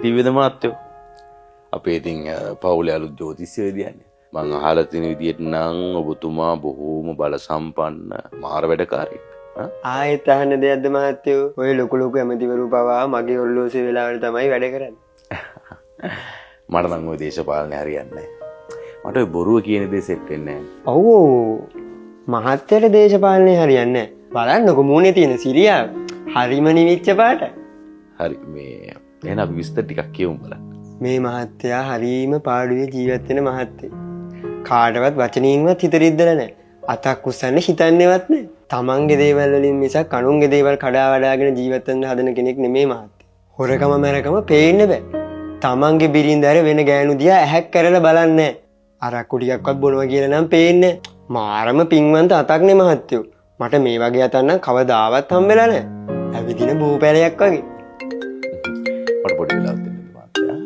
හිතවිද මාත්‍යෝ. අපේ ඉතින් පවුලේ අලුත් ජ්‍යොතිෂ්‍යවේදියානේ. මං අහලා තියෙන විදිහට නම් ඔබතුමා බොහෝම බල සම්පන්න මාර වැඩකාරයෙක්. ආයෙත් අහන්න දෙයක්ද මහත්තයෝ? ඔය ලොකු ලොකු ඇමතිවරු පවා මගේ ඔරලෝසුවේ වෙලාවට තමයි වැඩ කරන්නේ. මට නම් ওই දේශපාලනේ හරියන්නේ නැහැ. මට ඔය බොරුව කියන දේ සෙට් වෙන්නේ නැහැ. ඔව් මහත්තයට දේශපාලනේ හරියන්නේ නැහැ. බලන්නකො මූණේ තියෙන සිරියාව. හරිම නිවිච්ච පාට. හරි මේ එහෙනම් අපි විස්තර ටිකක් කියමු බලන්න. මේ මහත්තයා හරීම පාඩුවේ ජීවත් වෙන මහත්තයෙක්. කාටවත් වචනින්වත් හිත රිද්දලා නැහැ. අතක් උස්සන්න හිතන්නේවත් නැහැ. තමන්ගේ දේවල් වලින් මිසක් අනුන්ගේ දේවල් කඩා වඩාගෙන ජීවත් වෙන්න හදන කෙනෙක් නෙමෙයි මහත්තයා. හොරකම මරකම පේන්න බෑ. තමන්ගේ බිරින්දර වෙන ගෑනු දිහා ඇහැක් කරලා බලන්නේ නැහැ. අරක්කු ටිකක්වත් බොනවා කියලා නම් පේන්නේ නැහැ. මාරම පින්වන්ත අතක් නේ මහත්තයෝ. මට මේ වගේ අතක් නම් කවදාවත් හම්බෙලා නැහැ. ඇවිදින බෝපැලයක් වගේ. මට පොඩි වෙලාවක් දෙන්න මහත්තයා.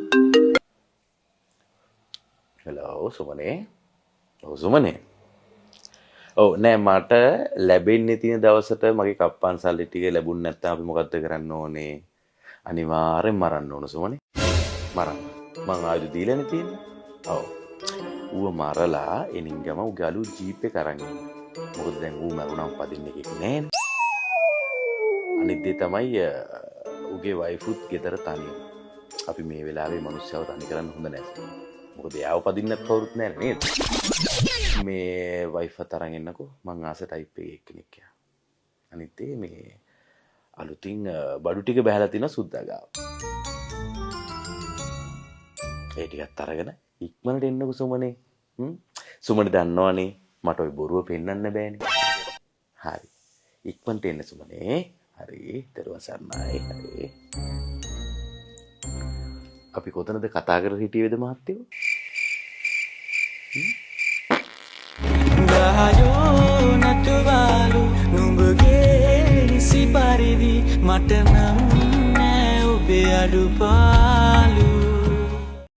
හෙලෝ සුමනේ. ඔව් සුමනේ. ඔව් නෑ මට ලැබෙන්නේ තියෙන දවසට මගේ කප්පන් සල්ලි ටික ලැබුණ නැත්නම් අපි මොකද්ද කරන්න ඕනේ? අනිවාර්යෙන් මරන්න ඕන සුමනේ. මරන්න. මං ආයුධ දීලානේ තියෙන්නේ. ඔව්. ඌව මරලා එනින් ගම ඌගේ අලුත් ජීප් එක අරන් එන්න. මොකද දැන් ඌ මරුණම් පදින්න එකක් නෑනේ. අනිත් දේ තමයි ඌගේ වයිෆුත් ගෙදර තනියම. අපි මේ වෙලාවේ මිනිස්සුව තනි කරන්න හොඳ නැහැ. මොකද යාව පදින්නත් කවුරුත් නැහැ නේද? මේ වයිෆත් අරන් එන්නකෝ මං ආස ටයිප් එකේ එක්කෙනෙක් යා. අනිත් ඒ මේ අලුතින් බඩු ටික බහැලා තින සුද්දා ගාව. ඒ ටිකත් අරගෙන ඉක්මනට එන්නකෝ සුමනේ. සුමනේ දන්නවනේ මට ওই බොරුව පෙන්වන්න බෑනේ. හරි. ඉක්මනට එන්න සුමනේ. හරි. දරුවන් සර්ණයි. හරි. අපි කොතනද කතා කරලා හිටියේද මහත්තයෝ? ගහයෝ නටුවාලු නුඹගේ නිසි පරිදි මට නම් නෑ ඔබේ අඩුපාලු